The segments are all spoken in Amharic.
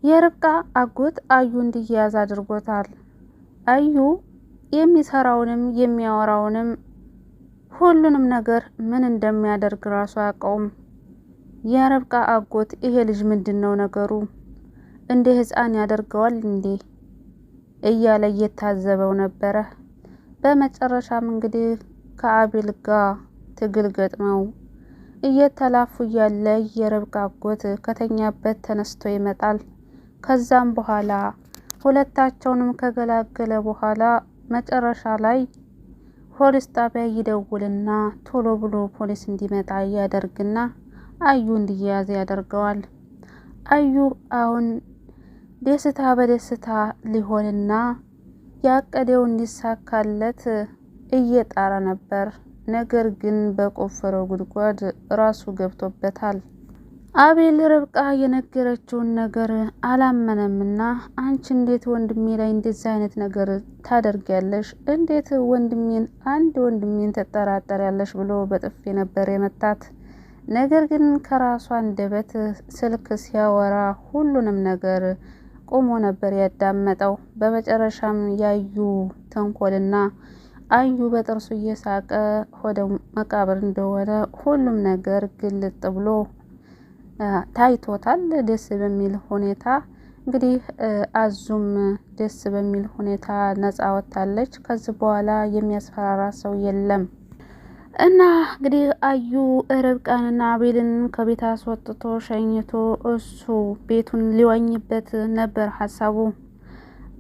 የርብቃ አጎት አዩ እንዲያዝ አድርጎታል። አዩ የሚሰራውንም የሚያወራውንም ሁሉንም ነገር ምን እንደሚያደርግ ራሱ አያውቀውም። የርብቃ አጎት ይሄ ልጅ ምንድነው ነገሩ? እንደ ህፃን ያደርገዋል እንዴ እያለ እየታዘበው ነበረ። በመጨረሻም እንግዲህ ከአቤል ጋር ትግል ገጥመው እየተላፉ እያለ የርብቃ አጎት ከተኛበት ተነስቶ ይመጣል። ከዛም በኋላ ሁለታቸውንም ከገላገለ በኋላ መጨረሻ ላይ ፖሊስ ጣቢያ ይደውልና ቶሎ ብሎ ፖሊስ እንዲመጣ ያደርግና አዩ እንዲያዝ ያደርገዋል። አዩ አሁን ደስታ በደስታ ሊሆንና ያቀደው እንዲሳካለት እየጣረ ነበር። ነገር ግን በቆፈረው ጉድጓድ ራሱ ገብቶበታል። አቤል ርብቃ የነገረችውን ነገር አላመነምና አንቺ እንዴት ወንድሜ ላይ እንደዚህ አይነት ነገር ታደርጊያለሽ? እንዴት ወንድሜን ትጠራጠሪያለሽ? ብሎ በጥፊ ነበር የመታት። ነገር ግን ከራሷ አንደበት ስልክ ሲያወራ ሁሉንም ነገር ቆሞ ነበር ያዳመጠው። በመጨረሻም ያዩ ተንኮልና አዩ በጥርሱ እየሳቀ ወደ መቃብር እንደሆነ ሁሉም ነገር ግልጥ ብሎ ታይቶታል። ደስ በሚል ሁኔታ እንግዲህ አዙም ደስ በሚል ሁኔታ ነፃ ወጥታለች። ከዚህ በኋላ የሚያስፈራራ ሰው የለም እና እንግዲህ አዩ ርብቃንና አቤልን ከቤት አስወጥቶ ሸኝቶ እሱ ቤቱን ሊዋኝበት ነበር ሀሳቡ።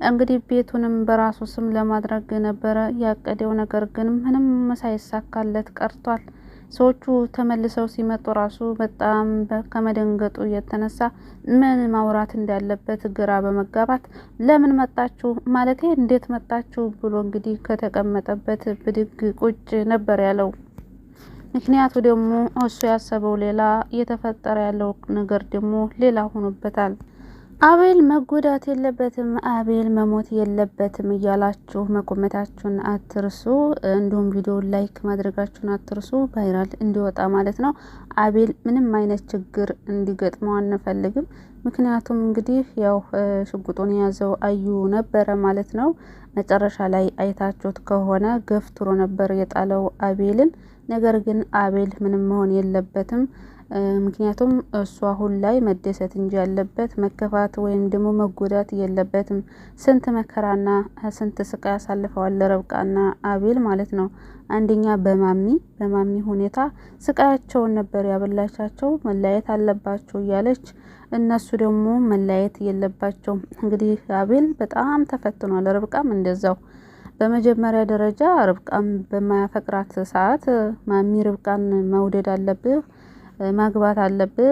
እንግዲህ ቤቱንም በራሱ ስም ለማድረግ ነበረ ያቀደው። ነገር ግን ምንም ሳይሳካለት ቀርቷል። ሰዎቹ ተመልሰው ሲመጡ ራሱ በጣም ከመደንገጡ የተነሳ ምን ማውራት እንዳለበት ግራ በመጋባት ለምን መጣችሁ ማለቴ እንዴት መጣችሁ ብሎ እንግዲህ ከተቀመጠበት ብድግ ቁጭ ነበር ያለው። ምክንያቱ ደግሞ እሱ ያሰበው ሌላ፣ እየተፈጠረ ያለው ነገር ደግሞ ሌላ ሆኖበታል። አቤል መጎዳት የለበትም፣ አቤል መሞት የለበትም እያላችሁ መኮመታችሁን አትርሱ። እንዲሁም ቪዲዮውን ላይክ ማድረጋችሁን አትርሱ፣ ቫይራል እንዲወጣ ማለት ነው። አቤል ምንም አይነት ችግር እንዲገጥመው አንፈልግም። ምክንያቱም እንግዲህ ያው ሽጉጡን የያዘው አዩ ነበረ ማለት ነው። መጨረሻ ላይ አይታችሁት ከሆነ ገፍትሮ ነበር የጣለው አቤልን። ነገር ግን አቤል ምንም መሆን የለበትም። ምክንያቱም እሱ አሁን ላይ መደሰት እንጂ ያለበት መከፋት ወይም ደግሞ መጎዳት የለበትም። ስንት መከራና ስንት ስቃይ ያሳልፈዋል ርብቃና አቤል ማለት ነው። አንደኛ በማሚ ሁኔታ ስቃያቸውን ነበር ያበላቻቸው። መለያየት አለባቸው እያለች እነሱ ደግሞ መለያየት የለባቸውም። እንግዲህ አቤል በጣም ተፈትኗል፣ ርብቃም እንደዛው። በመጀመሪያ ደረጃ ርብቃም በማያፈቅራት ሰዓት ማሚ ርብቃን መውደድ አለብህ፣ ማግባት አለብህ፣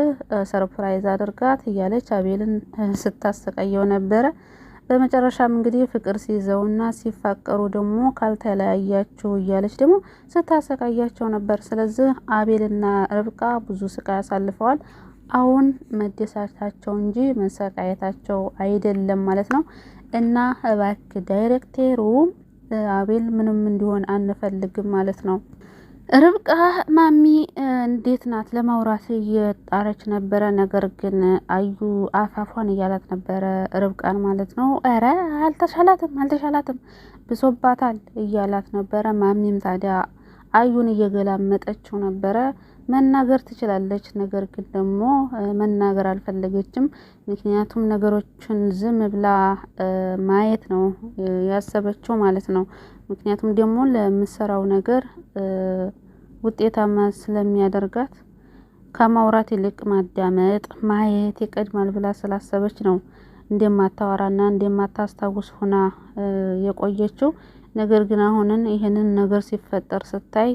ሰርፕራይዝ አድርጋት እያለች አቤልን ስታሰቃየው ነበረ። በመጨረሻም እንግዲህ ፍቅር ሲይዘውና ሲፋቀሩ ደግሞ ካልተለያያችሁ እያለች ደግሞ ስታሰቃያቸው ነበር። ስለዚህ አቤልና ርብቃ ብዙ ስቃይ አሳልፈዋል። አሁን መደሳታቸው እንጂ መሰቃየታቸው አይደለም ማለት ነው። እና እባክህ ዳይሬክተሩ አቤል ምንም እንዲሆን አንፈልግም ማለት ነው። ርብቃ ማሚ እንዴት ናት ለማውራት እየጣረች ነበረ። ነገር ግን አዩ አፋፏን እያላት ነበረ ርብቃን ማለት ነው። ኧረ አልተሻላትም ብሶባታል እያላት ነበረ። ማሚም ታዲያ አዩን እየገላመጠችው ነበረ። መናገር ትችላለች፣ ነገር ግን ደግሞ መናገር አልፈለገችም። ምክንያቱም ነገሮችን ዝም ብላ ማየት ነው ያሰበችው ማለት ነው። ምክንያቱም ደግሞ ለምሰራው ነገር ውጤታማ ስለሚያደርጋት ከማውራት ይልቅ ማዳመጥ ማየት ይቀድማል ብላ ስላሰበች ነው እንደማታወራና እንደማታስታውስ ሆና የቆየችው። ነገር ግን አሁንን ይህንን ነገር ሲፈጠር ስታይ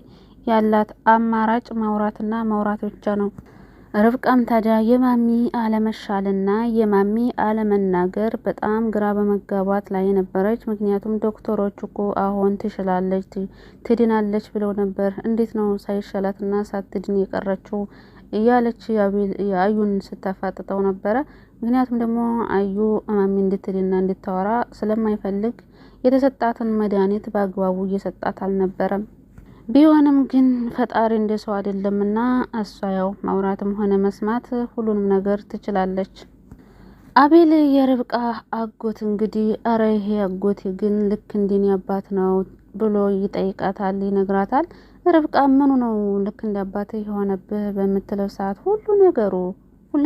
ያላት አማራጭ ማውራትና ማውራት ብቻ ነው። ርብቃም ታዲያ የማሚ አለመሻልና የማሚ አለመናገር በጣም ግራ በመጋባት ላይ ነበረች። ምክንያቱም ዶክተሮች እኮ አሁን ትሽላለች ትድናለች ብለው ነበር። እንዴት ነው ሳይሻላትና ሳትድን የቀረችው እያለች አዩን ስታፋጥጠው ነበረ። ምክንያቱም ደግሞ አዩ ማሚ እንድትድና እንድታወራ ስለማይፈልግ የተሰጣትን መድኃኒት በአግባቡ እየሰጣት አልነበረም። ቢሆንም ግን ፈጣሪ እንደ ሰው አይደለምና እሷ ያው ማውራትም ሆነ መስማት ሁሉንም ነገር ትችላለች። አቤል የርብቃ አጎት እንግዲህ አረ ይሄ አጎቴ ግን ልክ እንደኔ አባት ነው ብሎ ይጠይቃታል፣ ይነግራታል። ርብቃ ምኑ ነው ልክ እንደ አባቴ የሆነብህ በምትለው ሰዓት ሁሉ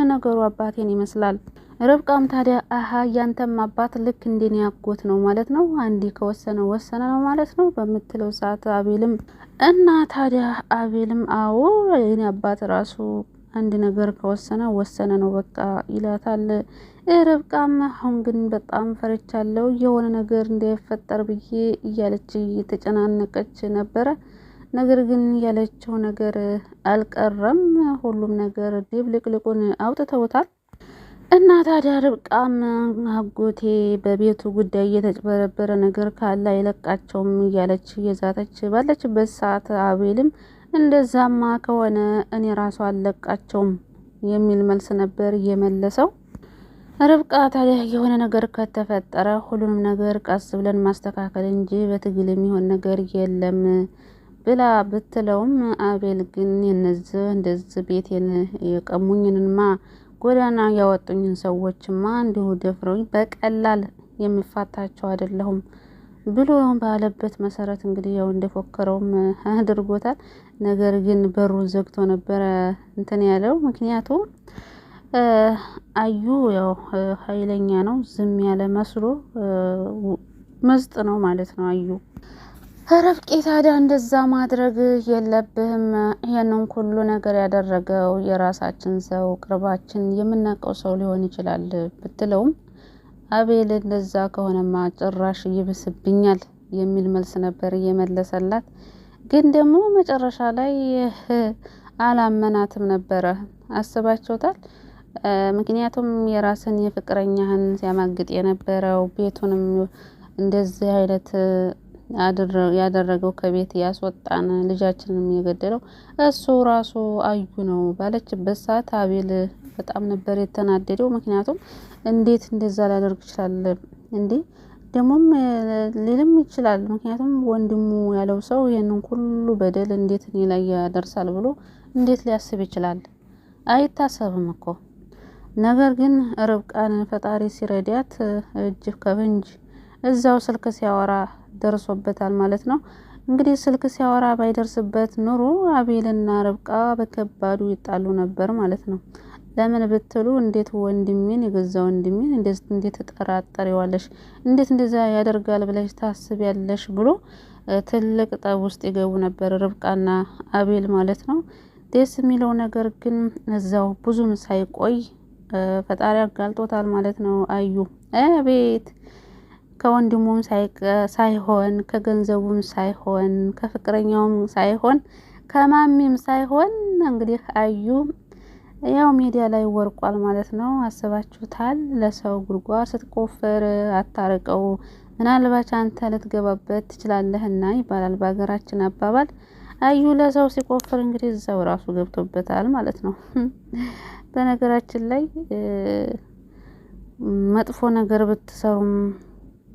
ነገሩ አባቴን ይመስላል። ርብቃም ታዲያ አሀ ያንተም አባት ልክ እንደኔ አጎት ነው ማለት ነው፣ አንዴ ከወሰነ ወሰነ ነው ማለት ነው በምትለው ሰዓት አቤልም እና ታዲያ አቤልም አዎ የኔ አባት ራሱ አንድ ነገር ከወሰነ ወሰነ ነው በቃ ይላታል። ርብቃም አሁን ግን በጣም ፈርቻለሁ የሆነ ነገር እንዳይፈጠር ብዬ እያለች እየተጨናነቀች ነበረ። ነገር ግን ያለችው ነገር አልቀረም፣ ሁሉም ነገር ድብልቅልቁን አውጥተውታል። እና ታዲያ ርብቃም አጎቴ በቤቱ ጉዳይ እየተጭበረበረ ነገር ካለ አይለቃቸውም እያለች እየዛተች ባለችበት ሰዓት አቤልም እንደዛማ ከሆነ እኔ ራሱ አልለቃቸውም የሚል መልስ ነበር የመለሰው። ርብቃ ታዲያ የሆነ ነገር ከተፈጠረ ሁሉንም ነገር ቀስ ብለን ማስተካከል እንጂ በትግል የሚሆን ነገር የለም ብላ ብትለውም አቤል ግን እንደዚህ ቤቴን የቀሙኝንማ ጎዳና ያወጡኝን ሰዎችማ እንዲሁ ደፍረውኝ በቀላል የምፋታቸው አይደለሁም ብሎ ባለበት መሰረት እንግዲህ ያው እንደፎከረውም አድርጎታል። ነገር ግን በሩን ዘግቶ ነበረ እንትን ያለው ምክንያቱም አዩ ያው ኃይለኛ ነው፣ ዝም ያለ መስሎ መስጥ ነው ማለት ነው አዩ። ረብቄ ታዲያ እንደዛ ማድረግ የለብህም፣ ይሄንን ሁሉ ነገር ያደረገው የራሳችን ሰው ቅርባችን የምናውቀው ሰው ሊሆን ይችላል ብትለውም አቤል እንደዛ ከሆነማ ጭራሽ ይብስብኛል የሚል መልስ ነበር እየመለሰላት። ግን ደግሞ መጨረሻ ላይ አላመናትም ነበረ። አስባችሁታል? ምክንያቱም የራስን የፍቅረኛህን ሲያማግጥ የነበረው ቤቱንም እንደዚህ አይነት ያደረገው ከቤት ያስወጣን ልጃችንም የገደለው እሱ ራሱ አዩ ነው ባለችበት ሰዓት አቤል በጣም ነበር የተናደደው። ምክንያቱም እንዴት እንደዛ ሊያደርግ ይችላል እንዴ? ደግሞም ሊልም ይችላል። ምክንያቱም ወንድሙ ያለው ሰው ይሄንን ሁሉ በደል እንዴት እኔ ላይ ያደርሳል ብሎ እንዴት ሊያስብ ይችላል? አይታሰብም እኮ። ነገር ግን ርብቃን ፈጣሪ ሲረዳት እጅ ከፍንጅ እዛው ስልክ ሲያወራ ደርሶበታል ማለት ነው። እንግዲህ ስልክ ሲያወራ ባይደርስበት ኑሮ አቤልና ርብቃ በከባዱ ይጣሉ ነበር ማለት ነው። ለምን ብትሉ እንዴት ወንድሜን የገዛ ወንድሜን እንዴት ተጠራጠሪዋለሽ? እንዴት እንደዛ ያደርጋል ብለሽ ታስቢያለሽ? ብሎ ትልቅ ጠብ ውስጥ ይገቡ ነበር ርብቃና አቤል ማለት ነው። ደስ የሚለው ነገር ግን እዛው ብዙም ሳይቆይ ፈጣሪ አጋልጦታል ማለት ነው። አዩ አቤት ከወንድሙም ሳይሆን ከገንዘቡም ሳይሆን ከፍቅረኛውም ሳይሆን ከማሚም ሳይሆን እንግዲህ አዩ ያው ሚዲያ ላይ ወርቋል ማለት ነው። አስባችሁታል? ለሰው ጉድጓድ ስትቆፍር አታርቀው፣ ምናልባት አንተ ልትገባበት ትችላለህና ይባላል በሀገራችን አባባል። አዩ ለሰው ሲቆፍር እንግዲህ እዛው ራሱ ገብቶበታል ማለት ነው። በነገራችን ላይ መጥፎ ነገር ብትሰሩም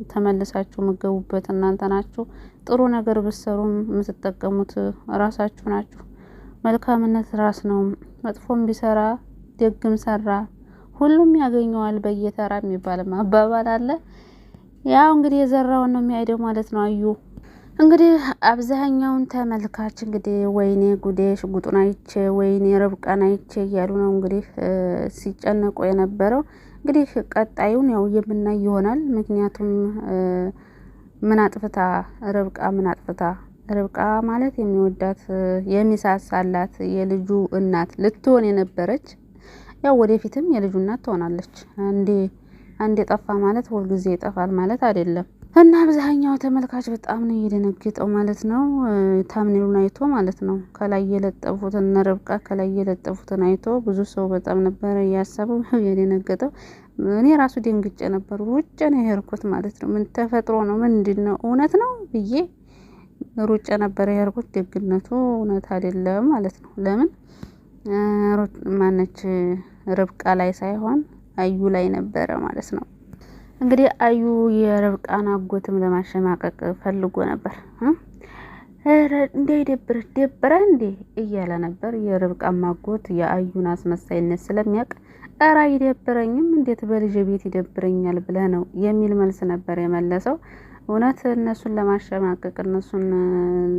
ተመልሳችሁ መገቡበት እናንተ ናችሁ። ጥሩ ነገር ብትሰሩም የምትጠቀሙት ራሳችሁ ናችሁ። መልካምነት ራስ ነው። መጥፎም ቢሰራ ደግም ሰራ ሁሉም ያገኘዋል በየተራ የሚባልም አባባል አለ። ያው እንግዲህ የዘራውን ነው የሚያይደው ማለት ነው። አዩ እንግዲህ አብዛኛውን ተመልካች እንግዲህ ወይኔ ጉዴ ሽጉጡን አይቼ ወይኔ ርብቃን አይቼ እያሉ ነው እንግዲህ ሲጨነቁ የነበረው። እንግዲህ ቀጣዩን ያው የምናይ ይሆናል። ምክንያቱም ምን አጥፍታ ርብቃ ማለት የሚወዳት የሚሳሳላት የልጁ እናት ልትሆን የነበረች ያው ወደፊትም የልጁ እናት ትሆናለች። አንዴ ጠፋ ማለት ሁልጊዜ ይጠፋል ማለት አይደለም። እና አብዛኛው ተመልካች በጣም ነው የደነገጠው ማለት ነው። ታምኔሉን አይቶ ማለት ነው። ከላይ የለጠፉትን ርብቃ ከላይ የለጠፉትን አይቶ ብዙ ሰው በጣም ነበር ያሰበው የደነገጠው። እኔ ራሱ ደንግጬ ነበር። ሩጬ ነው የሄድኩት ማለት ነው። ምን ተፈጥሮ ነው ምንድነው እውነት ነው ብዬ ሩጬ ነበር የሄድኩት። ደግነቱ እውነት አይደለም ማለት ነው። ለምን ማነች ርብቃ ላይ ሳይሆን አዩ ላይ ነበረ ማለት ነው። እንግዲህ አዩ የርብቃን አጎትም ለማሸማቀቅ ፈልጎ ነበር። እንዴ ደብረ እንዴ እያለ ነበር። የርብቃን አጎት የአዩን አስመሳይነት ስለሚያውቅ እረ አይደብረኝም፣ እንዴት በልጅ ቤት ይደብረኛል ብለህ ነው የሚል መልስ ነበር የመለሰው። እውነት እነሱን ለማሸማቀቅ እነሱን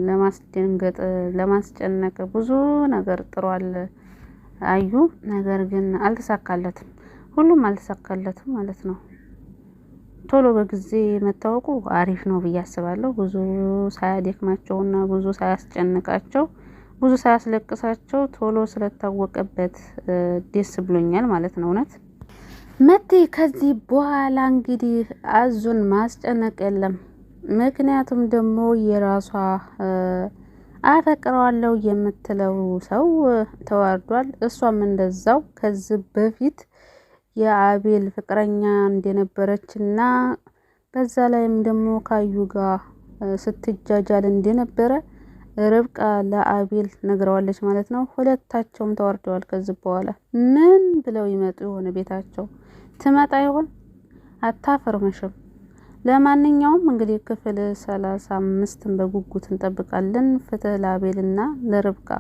ለማስደንገጥ ለማስጨነቅ ብዙ ነገር ጥሯል አዩ። ነገር ግን አልተሳካለትም፣ ሁሉም አልተሳካለትም ማለት ነው። ቶሎ በጊዜ መታወቁ አሪፍ ነው ብዬ አስባለሁ። ብዙ ሳያደክማቸውና ብዙ ሳያስጨንቃቸው ብዙ ሳያስለቅሳቸው ቶሎ ስለታወቀበት ደስ ብሎኛል ማለት ነው። እውነት መቴ ከዚህ በኋላ እንግዲህ አዙን ማስጨነቅ የለም። ምክንያቱም ደግሞ የራሷ አፈቅረዋለሁ የምትለው ሰው ተዋርዷል። እሷም እንደዛው ከዚህ በፊት የአቤል ፍቅረኛ እንደነበረችና በዛ ላይም ደግሞ ካዩ ጋር ስትጃጃል እንደነበረ ርብቃ ለአቤል ነግረዋለች ማለት ነው። ሁለታቸውም ተዋርደዋል። ከዚህ በኋላ ምን ብለው ይመጡ የሆነ ቤታቸው ትመጣ ይሆን? አታፈርምሽም። ለማንኛውም እንግዲህ ክፍል 35ን በጉጉት እንጠብቃለን። ፍትህ ለአቤልና ለርብቃ።